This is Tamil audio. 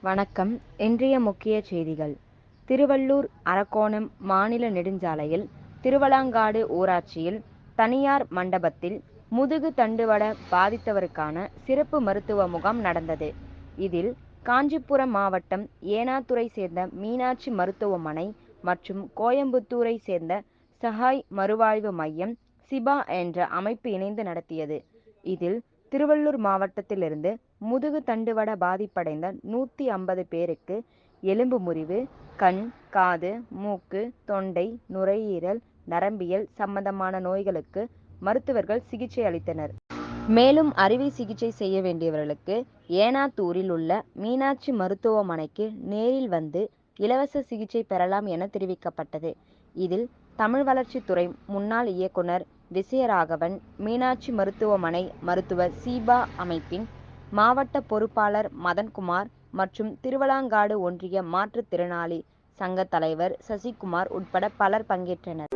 வணக்கம். இன்றைய முக்கிய செய்திகள். திருவள்ளூர் அரக்கோணம் மாநில நெடுஞ்சாலையில் திருவலாங்காடு ஊராட்சியில் தனியார் மண்டபத்தில் முதுகு தண்டுவட பாதித்தவருக்கான சிறப்பு மருத்துவ முகாம் நடந்தது. இதில் காஞ்சிபுரம் மாவட்டம் ஏனாத்துறை சேர்ந்த மீனாட்சி மருத்துவமனை மற்றும் கோயம்புத்தூரை சேர்ந்த சஹாய் மறுவாழ்வு மையம் சிபா என்ற அமைப்பு இணைந்து நடத்தியது. இதில் திருவள்ளூர் மாவட்டத்திலிருந்து முதுகு தண்டுவட பாதிப்படைந்த 150 பேருக்கு எலும்பு முறிவு, கண், காது, மூக்கு, தொண்டை, நுரையீரல், நரம்பியல் சம்பந்தமான நோய்களுக்கு மருத்துவர்கள் சிகிச்சை அளித்தனர். மேலும் அறுவை சிகிச்சை செய்ய வேண்டியவர்களுக்கு ஏனாத்தூரில் உள்ள மீனாட்சி மருத்துவமனைக்கு நேரில் வந்து இலவச சிகிச்சை பெறலாம் என தெரிவிக்கப்பட்டது. இதில் தமிழ் வளர்ச்சித்துறை முன்னாள் இயக்குனர் விஜயராகவன், மீனாட்சி மருத்துவமனை மருத்துவர் சீபா அமைப்பின் மாவட்ட பொறுப்பாளர் மதன்குமார் மற்றும் திருவலாங்காடு ஒன்றிய மாற்றுத்திறனாளி சங்க தலைவர் சசிகுமார் உட்பட பலர் பங்கேற்றனர்.